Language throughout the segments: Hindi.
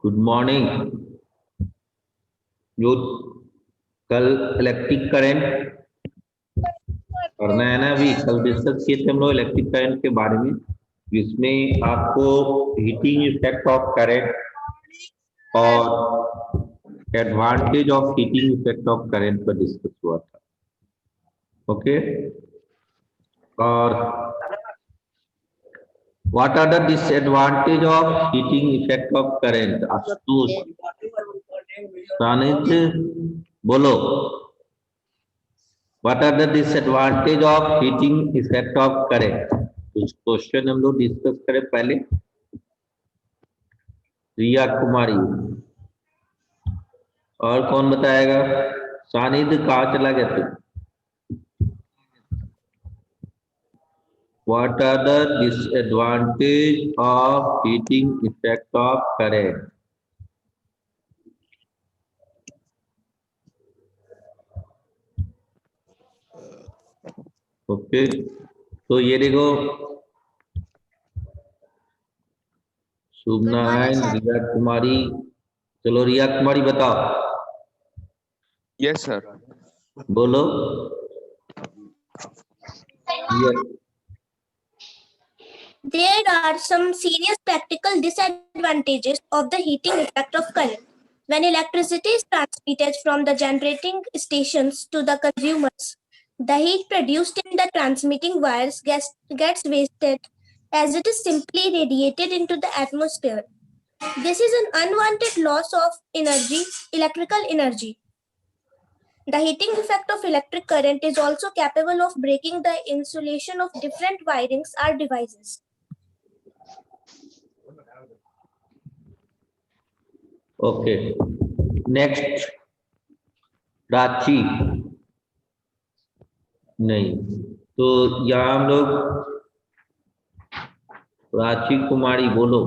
Good morning. जो कल इलेक्ट्रिक करंट पढ़ना है ना, अभी कल डिस्कस किए थे हम लोग इलेक्ट्रिक करंट के बारे में, जिसमें आपको हीटिंग इफेक्ट ऑफ करंट और advantage of heating effect of current पर डिस्कस हुआ था। ओके, और what are the disadvantage of heating effect of current? Ashutosh, Sanidhya, बोलो। What are the disadvantage of heating effect of current? कुछ क्वेश्चन हम लोग डिस्कस करें पहले। रिया कुमारी और कौन बताएगा? सानिध्य कहाँ चला गया तू? What are the disadvantage of heating effect of current? Okay, तो ये देखो, शुभ नारायण, रिया कुमारी। चलो रिया कुमारी बताओ। Yes sir. बोलो। There are some serious practical disadvantages of the heating effect of current. When electricity is transmitted from the generating stations to the consumers, the heat produced in the transmitting wires gets wasted as it is simply radiated into the atmosphere. This is an unwanted loss of energy, electrical energy. The heating effect of electric current is also capable of breaking the insulation of different wirings or devices. Okay, next Prachi. नहीं, तो यहाँ हम लोग प्राची कुमारी बोलो।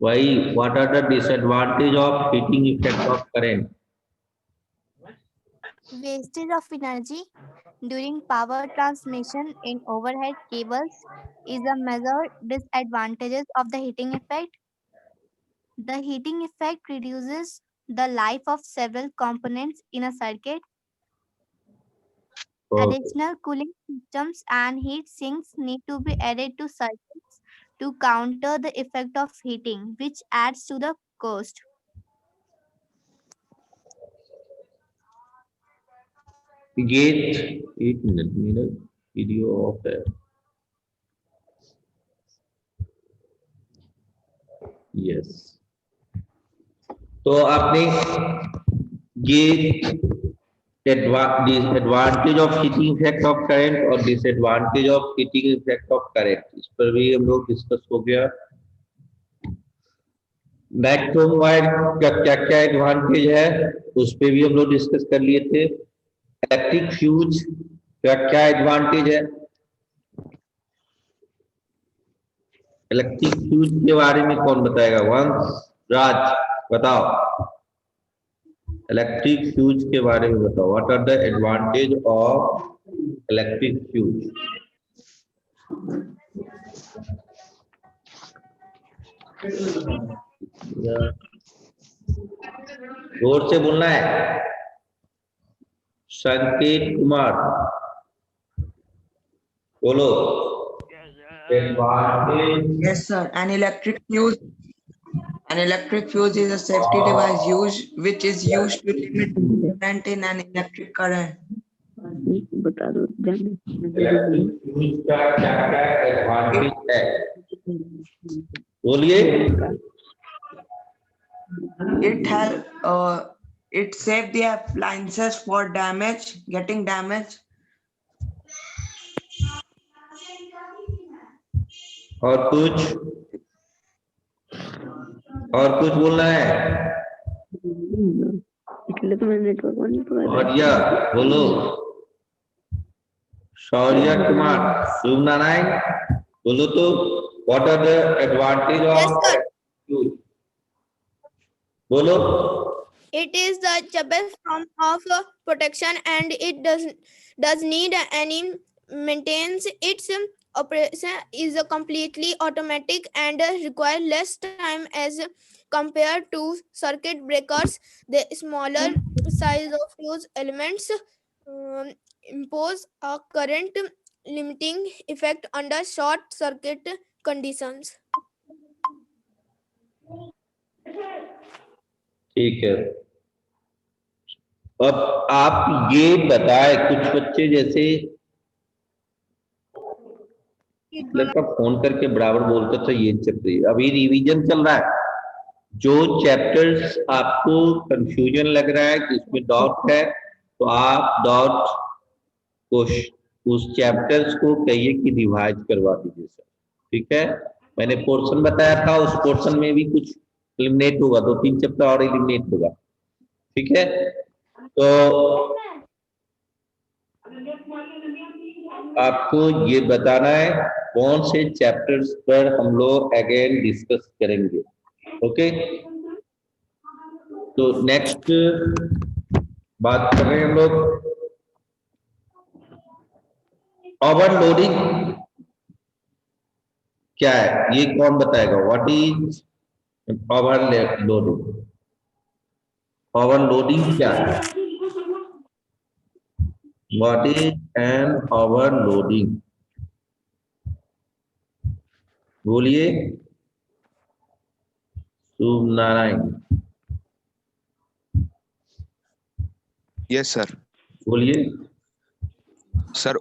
वही, what are the disadvantage of heating effect of current? Wastage of energy during power transmission in overhead cables is a major disadvantage of the heating effect. The heating effect reduces the life of several components in a circuit. Additional cooling systems and heat sinks need to be added to circuits to counter the effect of heating, which adds to the cost. ये एक मिनट, मेरा वीडियो ऑफ है। यस, तो आपने ये advantage of heating effect of current और disadvantage of heating effect of current, इस पर भी हम लोग डिस्कस हो गया। मैक्सिमम वायर का क्या क्या एडवांटेज है उस पर भी हम लोग डिस्कस कर लिए थे। इलेक्ट्रिक फ्यूज का क्या एडवांटेज है? इलेक्ट्रिक फ्यूज के बारे में कौन बताएगा? वंश राज बताओ, इलेक्ट्रिक फ्यूज के बारे में बताओ। What are the advantage of electric fuse? जोर से बोलना है। संकेत कुमार बोलो। Yes, sir. An electric fuse is a safety device which is used to limit current in an electric current. Electric fuse का क्या क्या एडवांटेज है? बोलिए। It saves the appliances for getting damaged. और कुछ बोलना है? शौर्या बोलो। शौर्या कुमार, शुभ नारायण बोलो। तो what are the advantage of बोलो। It is the best form of protection and it does need any maintenance. Its operation is completely automatic and require less time as compared to circuit breakers. The smaller size of fuse elements impose a current limiting effect under short circuit conditions. ठीक है, अब आप ये बताए, कुछ बच्चे जैसे लैपटॉप फोन करके बराबर बोलते तो ये चैप्टर अभी रिवीजन चल रहा है। जो चैप्टर्स आपको कंफ्यूजन लग रहा है कि इसमें डाउट है, तो आप डाउट को उस चैप्टर्स को कहिए कि रिवाइज करवा दीजिए सर, ठीक है। मैंने पोर्शन बताया था, उस पोर्शन में भी कुछ एलिमिनेट होगा, 2-3 चैप्टर और एलिमिनेट होगा, ठीक है। तो आपको ये बताना है कौन से चैप्टर्स पर हम लोग अगेन डिस्कस करेंगे, ओके। तो नेक्स्ट बात कर रहे हैं हम लोग ओवरलोडिंग क्या है, ये कौन बताएगा? What is overloading? ओवरलोडिंग क्या है? What is an overloading? बोलिए शुभ नारायण, Yes, sir. बोलिए। Sir,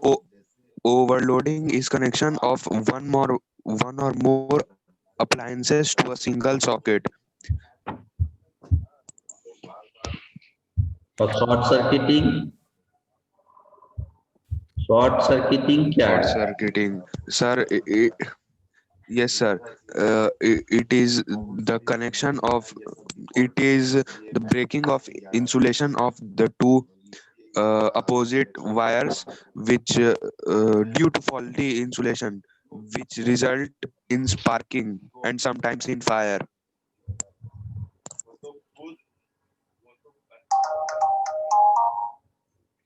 overloading is connection of one or more appliances to a single socket. और शॉर्ट सर्किटिंग? शॉर्ट सर्किटिंग क्या Short है? circuiting, sir. Yes, sir. It is the connection of. It is the breaking of insulation of the two opposite wires, which due to faulty insulation, which result in sparking and sometimes in fire.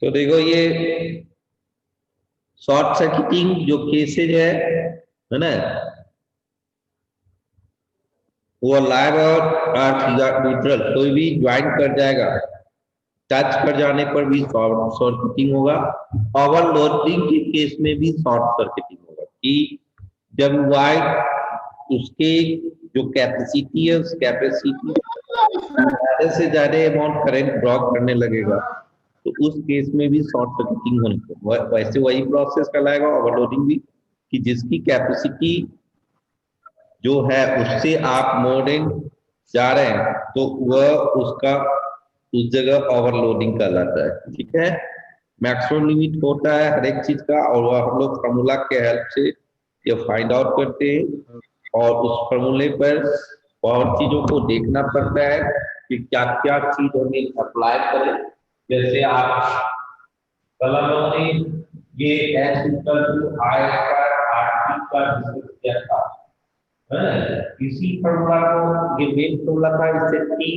तो देखो ये शॉर्ट सर्किटिंग जो केसेज है ना, वो लाइव और अर्थ न्यूट्रल कोई भी ज्वाइन कर जाएगा, टच कर जाने पर भी शॉर्ट सर्किटिंग होगा। ओवरलोडिंग के केस में भी शॉर्ट सर्किटिंग होगा कि जब वायर उसके जो कैपेसिटी है, उस कैपेसिटी ज्यादा से ज्यादा अमाउंट करंट ड्रॉ करने लगेगा, तो उस केस में भी शॉर्ट सर्किटिंग होने को वैसे वही प्रोसेस कहलाएगा ओवरलोडिंग भी, कि जिसकी कैपेसिटी जो है उससे आप मोडिंग जा रहे हैं तो वह उसका उस जगह ओवरलोडिंग कहलाता है, ठीक है। मैक्सिमम लिमिट होता है हर एक चीज का, और वह हम लोग फार्मूला के हेल्प से ये फाइंड आउट करते हैं, और उस फार्मूले पर बहुत चीजों को देखना पड़ता है कि क्या क्या चीज हमें अप्लाई करें। जैसे आप कलम में ये H equal to I square R T का डिस्कस किया था, इसी फार्मूला को, ये मेन फार्मूला था, इससे टी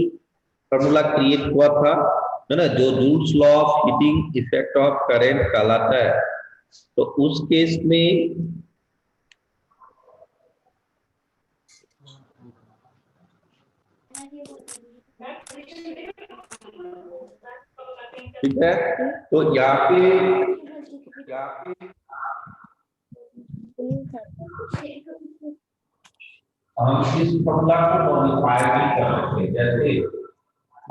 फार्मूला क्रिएट हुआ था, है ना, जो joules law of heating effect of current कहलाता है। तो उस केस में ठीक है, तो यहाँ पे हम इस फॉर्मूला को मॉडिफाई भी कर सकते हैं, जैसे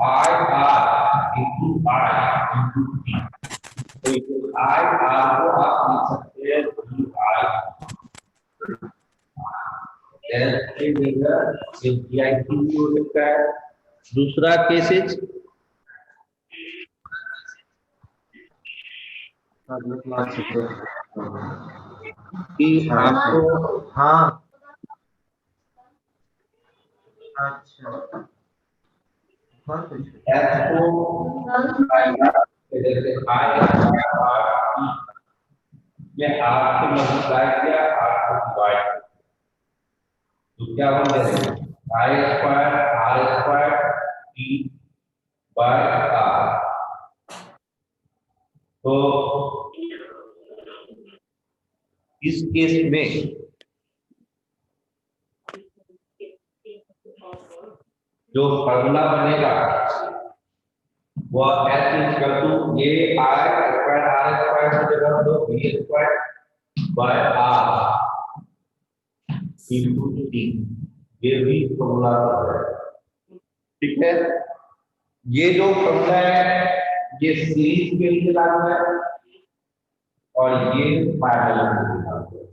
आई आर इंटू टी, तो आई आर को आप लिख सकते हैं डी आई ऐसे देगा, ये डी आई टी हो सकता है। दूसरा केसेज कि आपको हाँ अच्छा एफ को जैसे आई आर में आर को मल्टीप्लाई किया, आर को डिवाइड, तो क्या बन जाएगा I square R square T by R. तो इस केस में जो फॉर्मूला बनेगा वह S equal to A R square की जगह दो B square by R into T, ये भी फॉर्मूला है। ठीक है, ये जो फॉर्मूला है ये सीरीज के लिए लागू है और ये पैरेलल के लिए लागू है।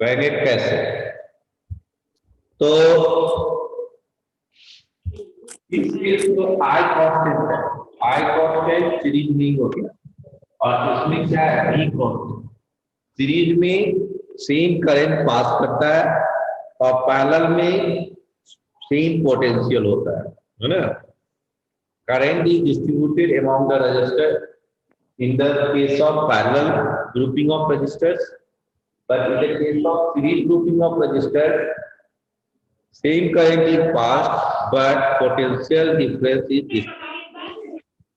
कहेंगे कैसे? तो इस केस को आई कांस्टेंट है, आई कांस्टेंट सीरीज नहीं हो गया और इसमें क्या है बी कांस्टेंट। सीरीज में सेम करंट पास करता है और पैरेलल में सेम पोटेंशियल होता है ना। Current is distributed among the resistor in the case of parallel grouping of resistors, but in the case of series grouping of resistors, same current is passed, but potential difference is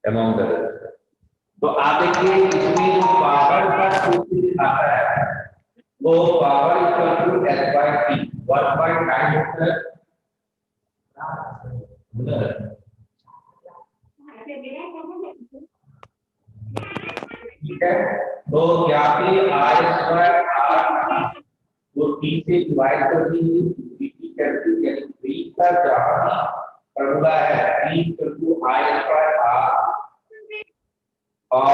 among the resistors. तो आप देखिए इसमें जो पावर का सूत्र आता है वो power equal to S by T, work by time होता है। ठीक है, तो यहाँ पे आर स्क्वायर आर वो टी से डिवाइड कर दीजिए, टी कैंसिल यानी बी का जहाँ भी फॉर्मूला है T equal to I square R और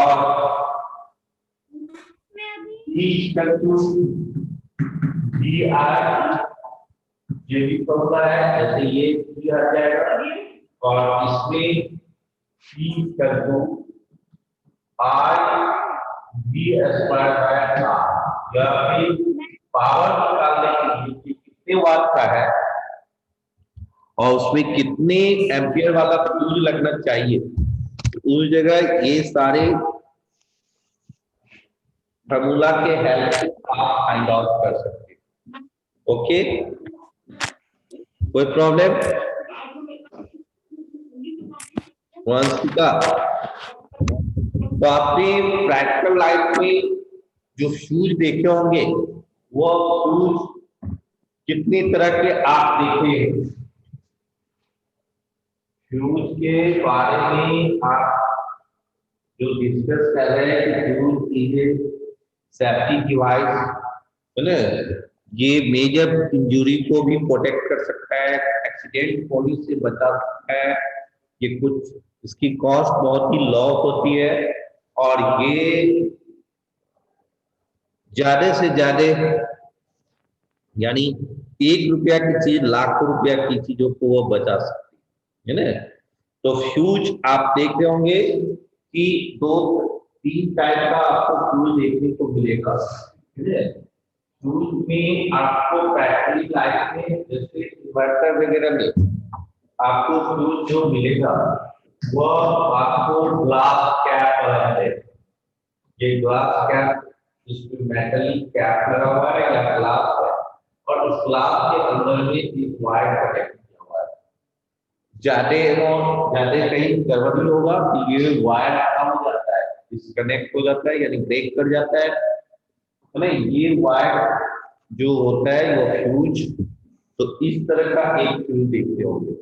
T equal to D R, ये भी फॉर्मूला है, जैसे ये टी आ जाएगा और इसमें T equal to I V square by R. यह भी पावर निकालने के लिए कितने वाट का है और उसमें कितने एम्पियर वाला फ्यूज लगना चाहिए, उस जगह ये सारे फार्मूला के हेल्प से आप फाइंड आउट कर सकते हैं। ओके, कोई प्रॉब्लम? वंशिका, तो आपने प्रैक्टिकल लाइफ में जो फ्यूज देखे होंगे वो फ्यूज कितनी तरह के आप देखे हैं? फ्यूज के बारे में आप जो डिस्कस कर रहे हैं कि फ्यूज इज सेफ्टी डिवाइस है ना, ये मेजर इंजरी को भी प्रोटेक्ट कर सकता है, एक्सीडेंट होने से बचा सकता है, ये कुछ इसकी कॉस्ट बहुत ही लॉ होती है और ये ज्यादा से ज्यादा यानी 1 रुपया की चीज लाखों रुपया की चीजों को वो बचा सकती है ना। तो फ्यूज आप देख रहे होंगे कि 2-3 टाइप का आपको फ्यूज देखने को मिलेगा। फ्यूज में आपको प्रैक्टिकल लाइफ में जैसे इन्वर्टर वगैरह में आपको फ्यूज जो मिलेगा वो आपको ग्लास कैप वाला है। ये ग्लास कैप जिसमें मेटलिक कैप लगा हुआ है या ग्लास है और उस ग्लास के अंदर में एक वायर कनेक्ट किया हुआ है। ज्यादा कहीं गड़बड़ी होगा तो ये वायर खत्म हो जाता है, डिस्कनेक्ट हो जाता है यानी ब्रेक कर जाता है ना। ये वायर जो होता है वो फ्यूज, तो इस तरह का एक फ्यूज देखते होंगे।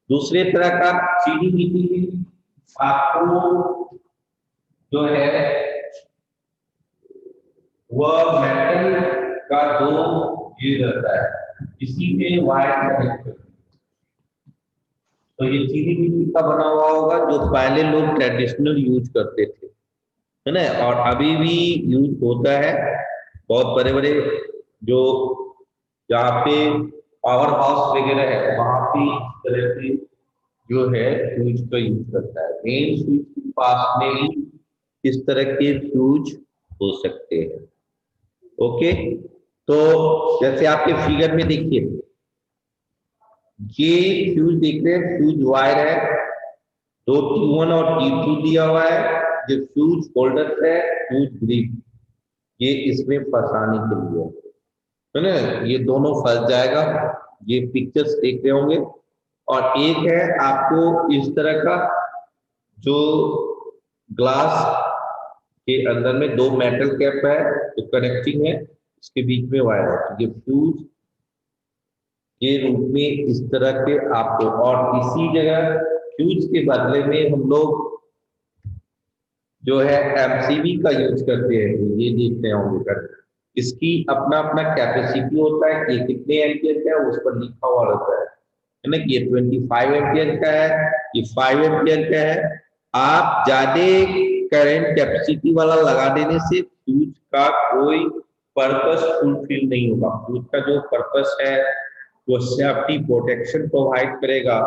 दूसरे तरह का चीनी मिट्टी में आपको जो है वह मेटल का 2 ये रहता है, इसी में वायर कनेक्ट करते हैं। तो ये चीनी मिट्टी का बना हुआ होगा जो पहले लोग ट्रेडिशनल यूज करते थे है ना, और अभी भी यूज होता है। बहुत बड़े बड़े जो जहाँ पे पावर हाउस वगैरह है वहां पे इस तरह से जो है फ्यूज का यूज करता है। मेन स्विच के पास में ही इस तरह के फ्यूज हो सकते हैं। ओके, तो जैसे आपके फिगर में देखिए ये फ्यूज देख रहे हैं, फ्यूज वायर है, 2 T1 और T2 दिया हुआ है, जो फ्यूज होल्डर है, फ्यूज ग्रिप ये इसमें फंसाने के लिए है ना। ये दोनों फंस जाएगा, ये पिक्चर्स देख रहे होंगे। और एक है आपको इस तरह का जो ग्लास के अंदर में 2 मेटल कैप है तो कनेक्टिंग है, इसके बीच में वायर है। तो ये फ्यूज के रूप में इस तरह के आपको, और इसी जगह फ्यूज के बदले में हम लोग जो है एमसीबी का यूज करते हैं। ये देखते होंगे कर, इसकी अपना अपना कैपेसिटी होता है, ये कितने एम्पियर का है उस पर लिखा हुआ रहता है ना, कि ये 25 एम्पियर का है, ये 5 एम्पियर का है। आप ज्यादा करंट कैपेसिटी वाला लगा देने से फ्यूज का कोई पर्पस फुलफिल नहीं होगा। फ्यूज का जो पर्पस है वो सेफ्टी प्रोटेक्शन प्रोवाइड करेगा,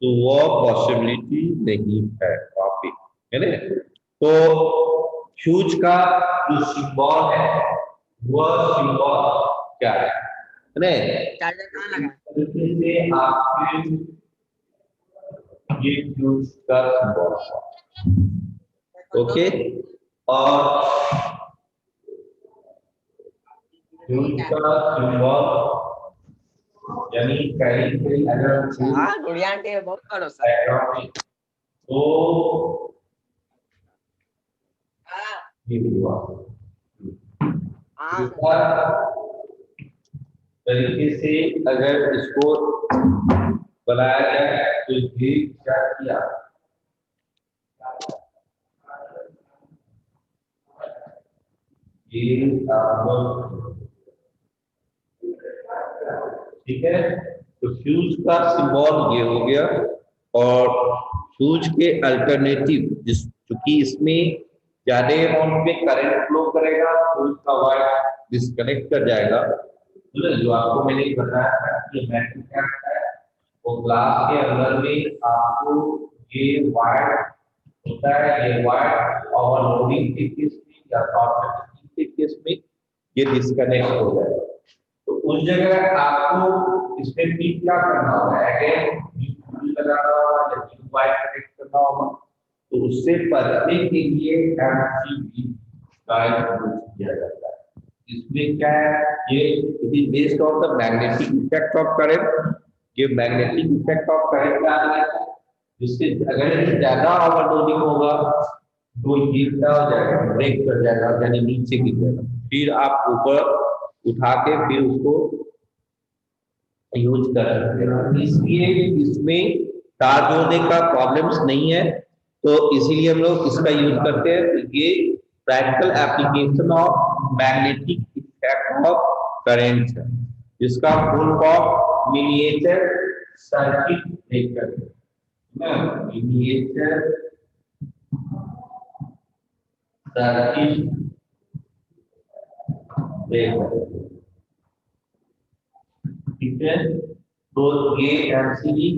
तो वो पॉसिबिलिटी नहीं है वहां पे, है ना। तो फ्यूज का जो सिंबल है वह सिंबल क्या है ना, चार्जर कहाँ लगा है? तरीके से आपके ये फ्यूज का सिंबल है। ओके, और फ्यूज का सिंबल यानी कहीं कहीं अगर हाँ गुड़िया आंटी है, बहुत करो सर। बैकग्राउंड में तो ये हुआ हाँ तरीके से अगर इसको बनाया जाए तो ये क्या किया, ये ठीक है। तो फ्यूज का सिंबल ये हो गया, और फ्यूज के अल्टरनेटिव जिस चूंकि इसमें ज्यादा अमाउंट में करंट फ्लो करेगा, फ्यूज का वायर डिस्कनेक्ट कर जाएगा। तो जो आपको मैंने बताया था कि मेटल क्या है, वो ग्लास के अंदर में आपको ये वायर होता है, ये वायर ओवरलोडिंग के केस में या शॉर्ट सर्किट के केस में ये डिस्कनेक्ट हो जाएगा। तो उस जगह आपको इसमें भी क्या करना होगा, अगेन लगाना होगा या वायर कनेक्ट करना होगा। तो उससे बचने के लिए एमसीबी का यूज किया जाता है। इसमें क्या है, ये it is based on the magnetic effect of current. ये मैग्नेटिक इफेक्ट ऑफ करंट का है, जिससे अगर ज्यादा ओवरलोडिंग होगा तो ये क्या हो जाएगा, ब्रेक कर जाएगा, यानी नीचे गिर जाएगा। फिर आप ऊपर उठा के फिर उसको यूज कर सकते हैं। इसलिए इसमें तार जोड़ने का प्रॉब्लम्स नहीं है, तो इसीलिए हम लोग इसका यूज करते हैं। तो ये practical application of magnetic effect of current है, जिसका full form miniature circuit breaker है, मिनिएचर सर्किट ब्रेकर। ठीक है, तो ये एमसीबी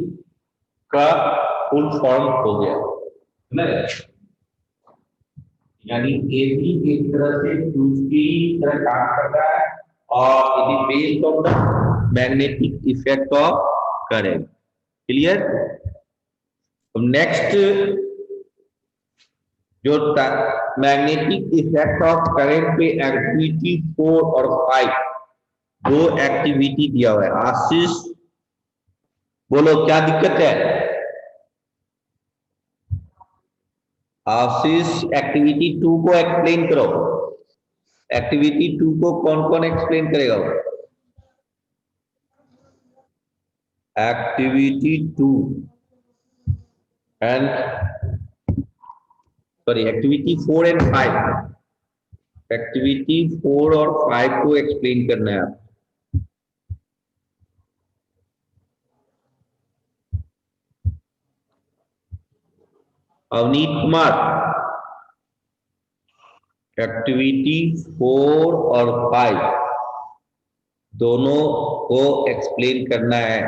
का फुल फॉर्म हो गया ना, यानी ये भी एक तरह से फ्यूज की तरह काम करता है, और it is based on the magnetic effect of current. Clear. Next जो मैग्नेटिक इफेक्ट ऑफ करंट पे एक्टिविटी 4 और 5 दो एक्टिविटी दिया हुआ है। आशीष बोलो क्या दिक्कत है। आशीष एक्टिविटी 2 को एक्सप्लेन करो। एक्टिविटी 2 को कौन कौन एक्सप्लेन करेगा। Activity 2 and sorry activity 4 and 5। Activity 4 और 5 को एक्सप्लेन करना है आप। अवनीत कुमार एक्टिविटी 4 और 5 दोनों को एक्सप्लेन करना है।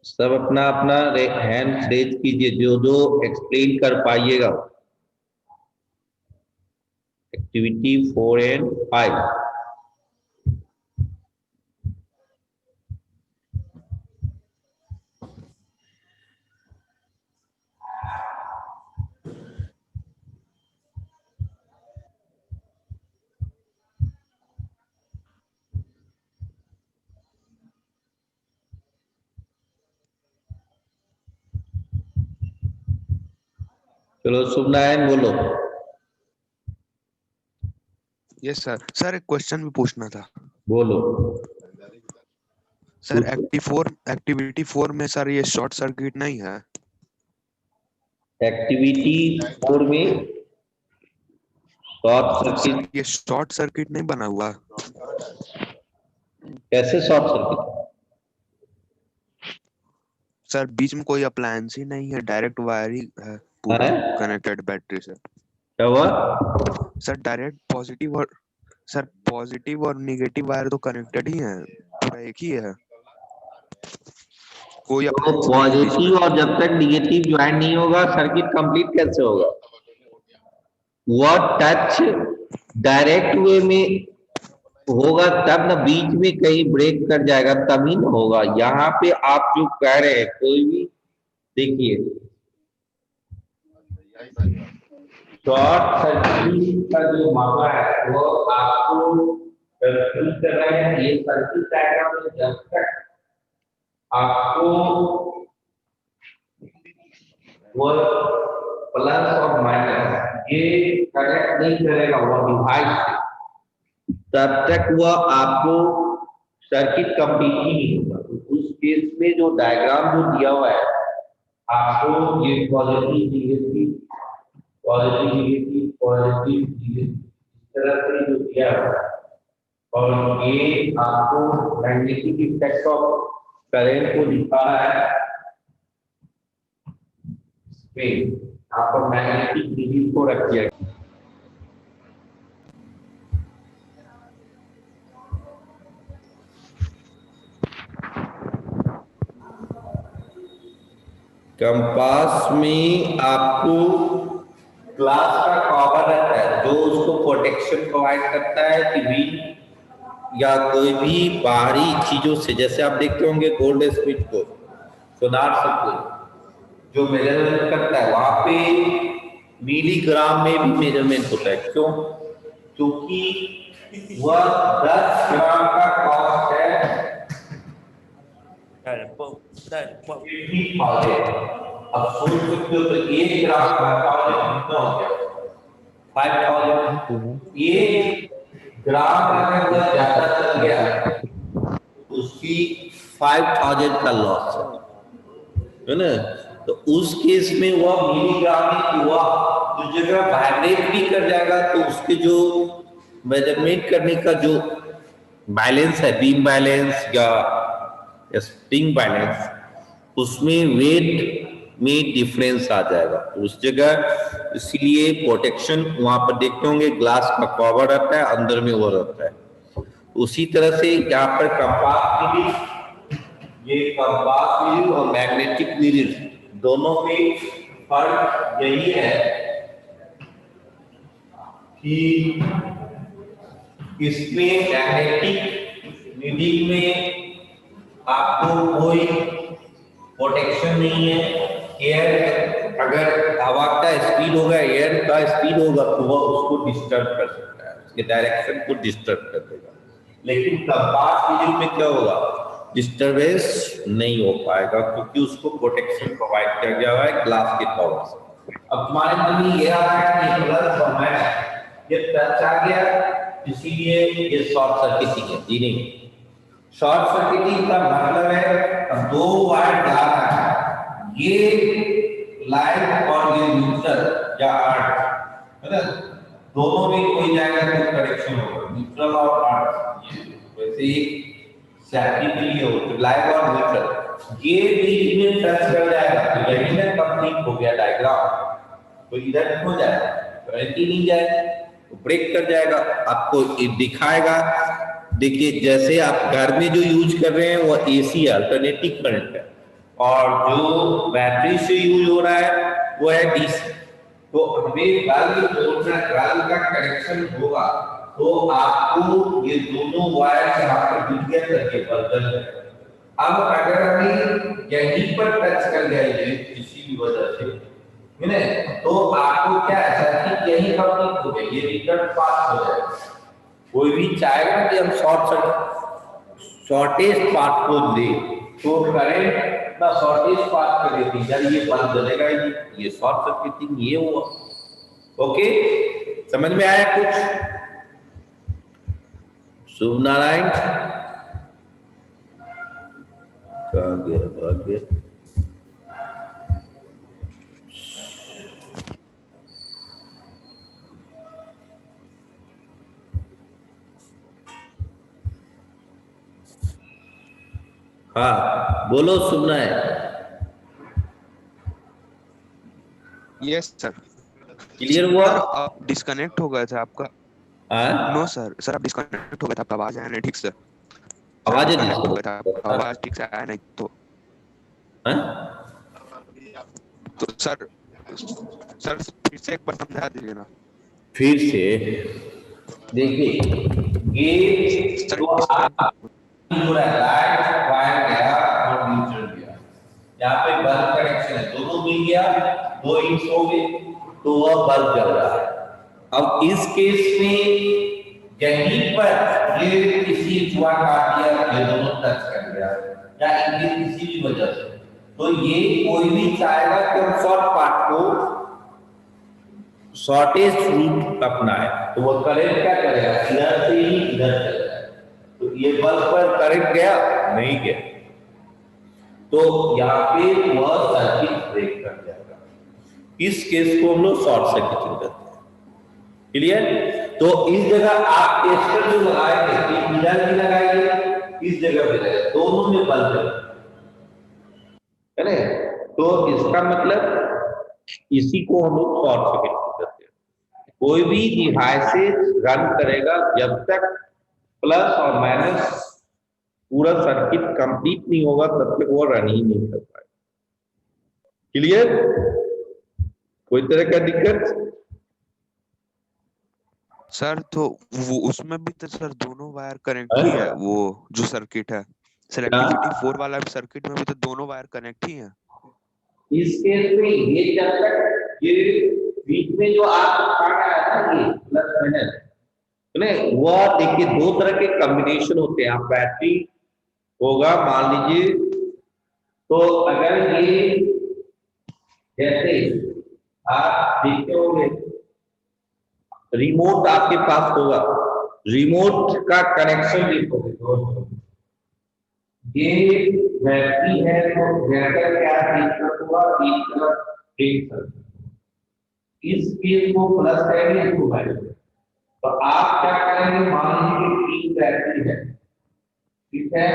सब अपना अपना हैंड रेज कीजिए जो जो एक्सप्लेन कर पाइएगा। Activity 4 and 5। चलो शुभ नारायण बोलो। Yes sir. सर एक क्वेश्चन भी पूछना था बोलो। सर। एक्टिविटी 4 में सर ये शॉर्ट सर्किट नहीं है? एक्टिविटी 4 में शॉर्ट सर सर्किट ये शॉर्ट सर्किट नहीं बना हुआ? कैसे शॉर्ट सर्किट? सर बीच में कोई अप्लायंस ही नहीं है, डायरेक्ट वायर ही है पूरा है? कनेक्टेड बैटरी से। क्या हुआ? सर डायरेक्ट पॉजिटिव और निगेटिव वायर तो कनेक्टेड ही है, पूरा एक ही है, कोई तो अप्लायंस नहीं है बीच में। पॉजिटिव और जब तक निगेटिव ज्वाइन नहीं होगा सर्किट कंप्लीट कैसे होगा? वह टच डायरेक्ट वे में होगा तब ना, बीच में कहीं ब्रेक कर जाएगा तब ही ना होगा। यहाँ पे आप जो कह रहे हैं कोई भी, देखिए शॉर्ट सर्किट का जो मामला है वो आपको कंफ्यूज कर रहे हैं। ये सर्किट डायग्राम में जब तक आपको वो प्लस और माइनस ये कनेक्ट नहीं करेगा वो डिवाइस से, तब तक वह आपको सर्किट कंप्लीट ही नहीं होगा। तो उस केस में जो डायग्राम जो दिया हुआ है आपको, ये positive negative positive negative positive negative इस तरह से जो दिया हुआ है, और ये आपको मैग्नेटिक इफेक्ट ऑफ करंट को दिखा रहा है। यहाँ पर मैग्नेटिक नीडल को रख दिया गया। कंपास में आपको ग्लास का कवर रहता है जो उसको प्रोटेक्शन प्रोवाइड करता है कि विंड या कोई भी बाहरी चीजों से, जैसे आप देखते होंगे गोल्ड स्मिथ को, सोनार सर्कल जो मेजरमेंट करता है, वहां पे मिलीग्राम में भी मेजरमेंट होता है। क्यों? क्योंकि वह 10 ग्राम का कॉस्ट है 50,000। अब सोच सकते हो तो 1 ग्राम का कितना हो गया? 5,000। 1 ग्राम अगर वह ज्यादा चल गया उसकी 5,000 का लॉस है ना। तो उस केस में वह मिलीग्राम में हुआ जो जगह वाइब्रेट भी कर जाएगा तो उसके जो मेजरमेंट करने का जो बैलेंस है, बीम बैलेंस या स्प्रिंग बैलेंस, उसमें वेट में डिफरेंस आ जाएगा उस जगह। इसलिए प्रोटेक्शन वहां पर देखते होंगे ग्लास का कवर रहता है, अंदर में वो रहता है। उसी तरह से यहाँ पर कंपास नीडल, ये कंपास नीडल और मैग्नेटिक नीडल दोनों में फर्क यही है कि इसमें मैग्नेटिक नीडल में आपको कोई प्रोटेक्शन नहीं है। एयर, अगर हवा का स्पीड होगा, एयर का स्पीड होगा तो वह उसको डिस्टर्ब कर सकता है, उसके डायरेक्शन को डिस्टर्ब कर देगा। लेकिन कंपास नीडल में क्या होगा? डिस्टरबेंस नहीं हो पाएगा क्योंकि उसको प्रोटेक्शन प्रोवाइड किया गया है ग्लास के कवर से। अब हमारे मन में यह आ रहा है कि प्लस और माइनस ये टच आ गया इसीलिए ये शॉर्ट सर्किटिंग है। जी नहीं, शॉर्ट सर्किटिंग का मतलब है अब 2 वायर जा रहा है, ये लाइन और ये न्यूट्रल या अर्थ है ना, दोनों में कोई जाएगा तो कनेक्शन होगा, न्यूट्रल और अर्थ। वैसे एक सैटी के लिए हो लाइन और न्यूट्रल, ये बीच में टच कर जाएगा तो यही ना कंप्लीट हो गया डायग्राम। तो इधर हो जाएगा, करंट ही नहीं जाएगा तो ब्रेक कर जाएगा। आपको दिखाएगा, देखिए जैसे आप घर में जो यूज कर रहे हैं वो एसी अल्टरनेटिव करंट है, और जो बैटरी से यूज हो रहा है वो है डीसी। तो हमें बल्ब का कनेक्शन होगा तो आपको ये दोनों वायर यहाँ पर जुड़ गया करके बदल जाएगा। अब अगर हमें यहीं पर टच कर गया ये किसी भी वजह से, तो आपको क्या सर्किट यही कंप्लीट हो गया, ये रिजल्ट पास हो जाएगा। कोई भी चाहेगा कि हम शॉर्टेस्ट पाथ को दे तो करंट ना शॉर्टेस्ट पाथ कर देती यार, ये बल्ब जलेगा ही नहीं, ये शॉर्ट सर्किटिंग ये हुआ। ओके, समझ में आया कुछ? शुभ नारायण कहाँ गया भाग गया। हाँ बोलो सुनना है। Yes sir. क्लियर हुआ? सर आप डिस्कनेक्ट हो गया था आपका। हाँ नो सर, सर आप डिस्कनेक्ट हो गया था, आपका आवाज आया नहीं ठीक से। आवाज है डिस्कनेक्ट हो गया था, जिसको आपका आवाज ठीक से आया नहीं तो। हाँ? तो सर फिर से एक बार समझा दीजिए ना। फिर से देखिए ये सर जो आप हो रहा है लाइट वायर गया और न्यूट्रल गया, यहाँ पे बल्ब कनेक्शन है, दोनों मिल गया, 2 इंच हो गए तो वह बल्ब जल रहा है। अब इस केस में यहीं पर ये किसी जुआ काट दिया, ये दोनों टच कर गया या इनके किसी भी वजह से, तो ये कोई भी चाहेगा कि हम शॉर्ट पार्ट को शॉर्टेज रूट अपनाए, तो वो करंट क्या करेगा, इधर से ही इधर चलेगा। तो ये बल्ब पर करंट गया नहीं गया, तो यहाँ पे वह सर्किट ब्रेक कर जाएगा। इस केस को हम लोग शॉर्ट सर्किटिंग कहते हैं। क्लियर? तो इस जगह आप टेस्टर जो लगाएंगे, इधर भी लगाएंगे, इस जगह भी लगाएंगे, दोनों में बल्ब है ना। तो इसका मतलब इसी को हम लोग शॉर्ट सर्किट कहते हैं। कोई भी डिवाइसेस रन करेगा जब तक प्लस और माइनस पूरा सर्किट कंप्लीट नहीं होगा तब तक वो रन ही नहीं कर पाएगा। क्लियर? कोई तरह का दिक्कत? सर तो वो उसमें भी तो सर दोनों वायर कनेक्ट ही है, वो जो सर्किट है सेलेक्टिविटी 4 वाला सर्किट में भी तो दोनों वायर कनेक्ट ही है। इस केस में ये जब तक ये बीच में जो आप दिखाना है ना, ये प्लस माइनस नहीं, वह देखिए 2 तरह के कॉम्बिनेशन होते हैं। आप बैटरी होगा मान लीजिए, तो अगर ये जैसे आप देखते होंगे रिमोट आपके पास होगा, रिमोट का कनेक्शन देखोगे दोस्तों, ये बैटरी है तो बैटर क्या एक होगा, एक तरफ एक तरफ, इस केस को प्लस करेंगे, इसको माइनस। तो आप क्या करेंगे, मान लीजिए 3 बैटरी है, ठीक है,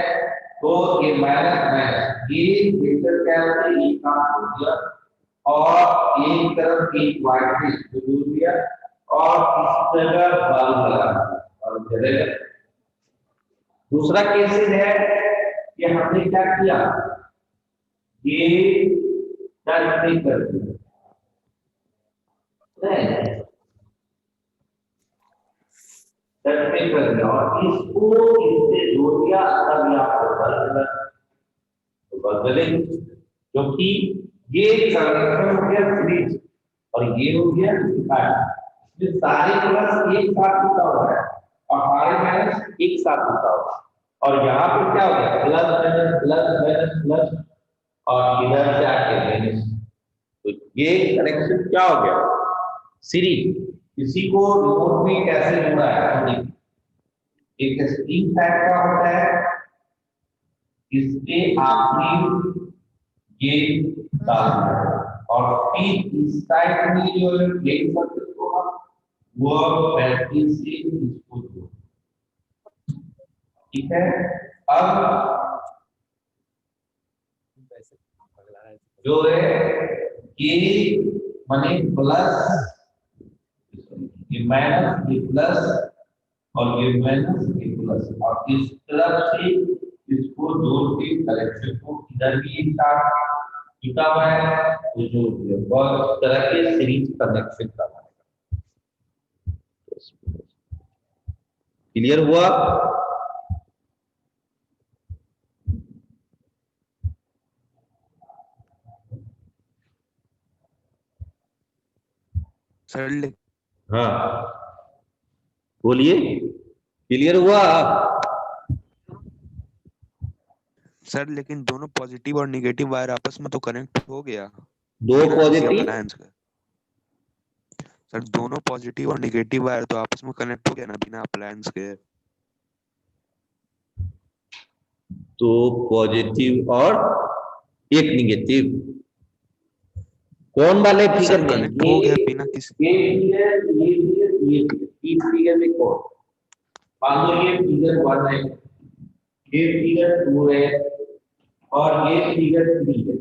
तो ये माइनस माइनस ये वेक्टर क्या होता है, एक काम हो गया और एक तरफ एक वायर से जोड़ दिया और इस जगह बल्ब लगा और जलेगा। दूसरा केसेस है कि हमने क्या किया, ये टच नहीं कर दिया, टच नहीं कर दिया और इसको इससे जोड़ दिया, तब यहाँ पर बल्ब लगा, तो बल्ब जलेगी। क्योंकि ये कनेक्शन हो गया सीरीज और ये हो गया डिफाइंड, ये सारे प्लस एक साथ जुड़ा हुआ है और सारे माइनस एक साथ जुड़ा हुआ है, और यहाँ पे क्या हो गया plus minus plus minus plus और इधर से आके माइनस, तो ये कनेक्शन क्या हो गया सीरीज। इसी को रिमोट में कैसे जुड़ा है, एक स्प्रिंग टाइप का होता है, इसके आखिरी ये डालना है और फिर इस साइड में जो प्लेट सर्किट होगा वो बैटरी से इसको जोड़, ठीक है। अब जो है ये माने प्लस, ये माइनस, ये प्लस और ये माइनस, ये प्लस, और इस तरफ से इसको जोड़ के कलेक्शन को इधर भी एक साथ जुटा हुआ है तो जोड़ दिया, बहुत तरह के सीरीज कनेक्शन करवाएगा। क्लियर हुआ? सर हाँ बोलिए, क्लियर हुआ? सर लेकिन दोनों पॉजिटिव और नेगेटिव वायर आपस में तो कनेक्ट हो गया, 2 पॉजिटिव, अप्लायंस का। सर दोनों पॉजिटिव और नेगेटिव वायर तो आपस में कनेक्ट हो गया ना बिना अप्लायंस के। तो पॉजिटिव और एक निगेटिव। कौन वाले फिगर सर में? कनेक्ट हो गया बिना किसी ये फिगर, ये फिगर, ये फिगर, तीन फिगर में कौन? मान लो ये फिगर 1 है, ये फिगर 2 है और ये फिगर 3 है।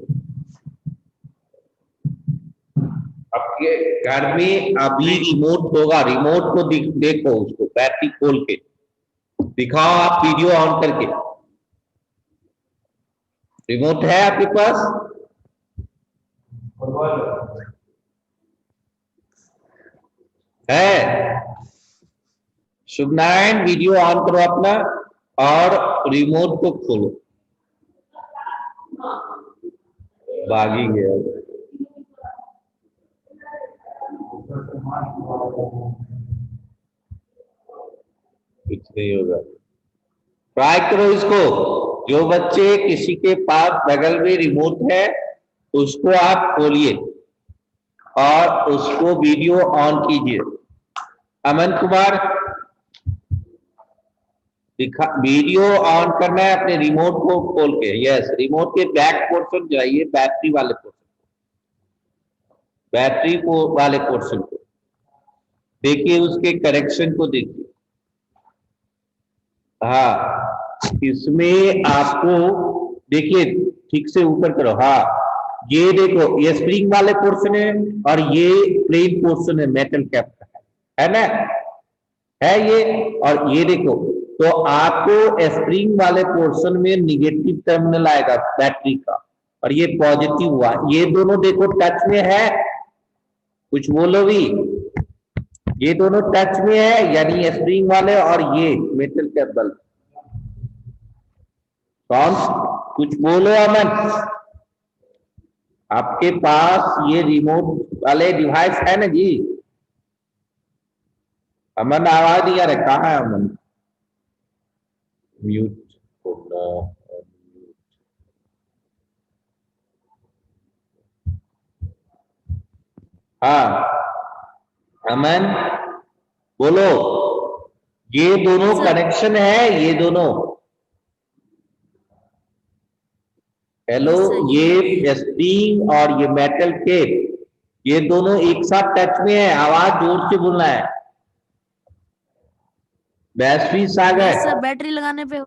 आपके घर में अभी रिमोट होगा, रिमोट को देखो, उसको बैटरी खोल के दिखाओ, आप वीडियो ऑन करके। रिमोट है आपके पास? है? शुभ नारायण, वीडियो ऑन करो अपना और रिमोट को खोलो। भागी गया। कुछ नहीं होगा, ट्राई करो इसको। जो बच्चे किसी के पास बगल में रिमोट है उसको आप खोलिए और उसको वीडियो ऑन कीजिए। अमन कुमार, वीडियो ऑन करना है अपने रिमोट को खोल के। यस, रिमोट के बैक पोर्शन जाइए, बैटरी वाले पोर्शन, बैटरी को वाले पोर्शन को देखिए, उसके कनेक्शन को देखिए। हाँ, इसमें आपको देखिए, ठीक से ऊपर करो। हाँ, ये देखो, ये स्प्रिंग वाले पोर्शन है और ये प्लेन पोर्शन है, मेटल कैप का है ना, है ये। और ये देखो, तो आपको स्प्रिंग वाले पोर्शन में निगेटिव टर्मिनल आएगा बैटरी का और ये पॉजिटिव हुआ। ये दोनों देखो टच में है, कुछ बोलो भी, ये दोनों टच में है, यानी स्प्रिंग वाले और ये मेटल कैप बल्ब। कौन? कुछ बोलो अमन। आपके पास ये रिमोट वाले डिवाइस है ना जी? अमन आवाज नहीं आ रहा, कहाँ है अमन? म्यूट होना, हाँ अमन बोलो। ये दोनों कनेक्शन है, ये दोनों, हेलो, ये स्प्रिंग और ये मेटल केप, ये दोनों एक साथ टच में है। आवाज जोर से बोलना है। बैटरी सागर, बैटरी लगाने पे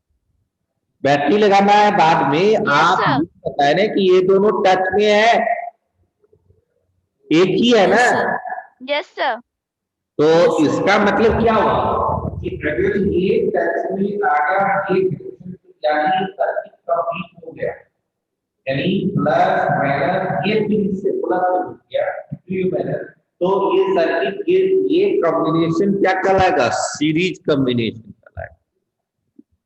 बैटरी लगाना है बाद में। आप बताए ना कि ये दोनों टच में है, एक ही है ना? Yes sir. तो इसका मतलब क्या हुआ कि अगर ये टच में आगा, यानी सर्किट कंप्लीट हो गया, यानी प्लस माइनस ये तीन से प्लस हो गया, तो ये सर्किट, ये कॉम्बिनेशन क्या कहलाएगा? सीरीज कॉम्बिनेशन कहलाएगा।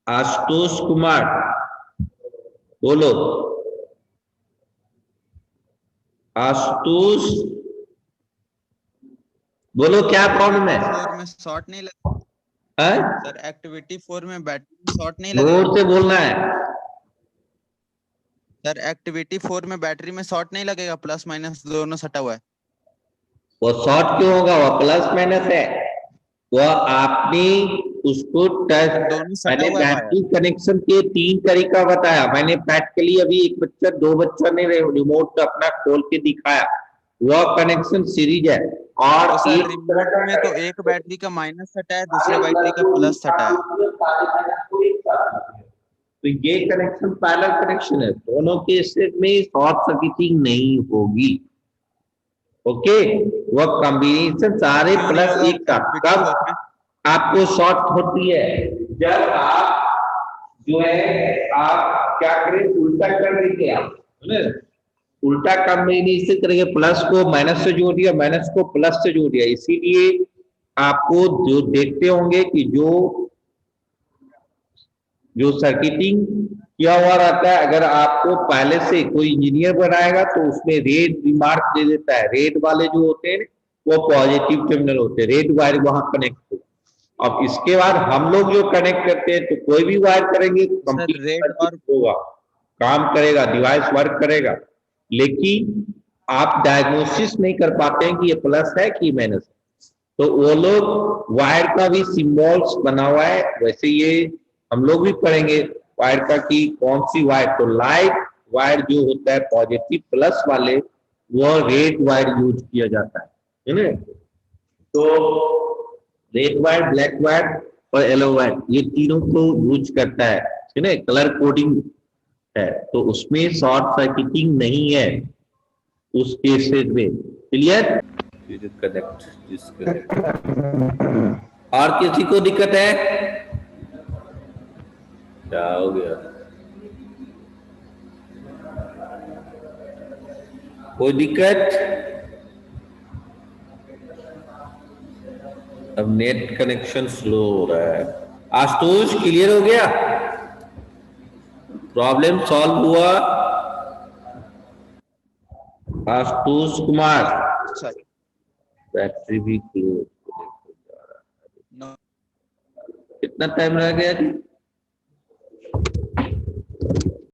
आशुतोष कुमार बोलो। आशुतोष बोलो, क्या प्रॉब्लम है? 4 में शॉर्ट नहीं लगा है? सर, एक्टिविटी 4 में बैटरी में शॉर्ट नहीं लगा जोर से बोलना है। सर, एक्टिविटी 4 में बैटरी में शॉर्ट नहीं लगेगा, प्लस माइनस दोनों सटा हुआ है। वो शॉर्ट क्यों होगा? वो प्लस माइनस है, वो आपने उसको टच, दोनों सटा मैंने हुआ है बैटरी कनेक्शन के 3 तरीका बताया। मैंने प्रैक्टिकली अभी एक बच्चा, 2 बच्चा ने रिमोट अपना खोल के दिखाया, वह कनेक्शन सीरीज है। और तो सर रिमोट में तो एक बैटरी का माइनस सटा है, दूसरे बैटरी का प्लस सटा है। तो ये कनेक्शन पैरेलल कनेक्शन है, दोनों के केस में शॉर्ट सर्किटिंग नहीं होगी। ओके, वह कॉम्बिनेशन सारे प्लस एक का। कब आपको शॉर्ट होती है? जब आप जो है, आप क्या करें, उल्टा कर देंगे। आप उल्टा कॉम्बिनेशन करेंगे, प्लस को माइनस से जोड़ दिया, माइनस को प्लस से जोड़ दिया। इसीलिए आपको जो देखते होंगे कि जो सर्किटिंग किया हुआ रहता है, अगर आपको पहले से कोई इंजीनियर बनाएगा तो उसमें रेड रिमार्क दे देता है। रेड वाले जो होते हैं वो पॉजिटिव टर्मिनल होते हैं, रेड वायर वहां कनेक्ट हो। अब इसके बाद हम लोग जो कनेक्ट करते हैं, तो कोई भी वायर करेंगे कंप्लीट होगा, काम करेगा, डिवाइस वर्क करेगा। लेकिन आप डायग्नोसिस नहीं कर पाते हैं कि ये प्लस है कि माइनस है। तो वो लोग वायर का भी सिंबल्स बना हुआ है, वैसे ये हम लोग भी पढ़ेंगे। वायर का कि कौन सी वायर, तो लाइट वायर जो होता है पॉजिटिव प्लस वाले वो रेड वायर यूज किया जाता है ना। तो रेड वायर, ब्लैक वायर और येलो वायर ये तीनों को यूज करता है ना, कलर कोडिंग है, तो उसमें शॉर्ट सर्किटिंग नहीं है उस केसेस में। क्लियर? डिस्कनेक्ट और किसी को दिक्कत है? क्या हो गया? कोई दिक्कत? अब नेट कनेक्शन स्लो हो रहा है। आशुतोष क्लियर हो गया? प्रॉब्लम सॉल्व हुआ? आशुतोष कुमार, सर बैटरी भी क्लोज। नो कितना टाइम रह गया जी?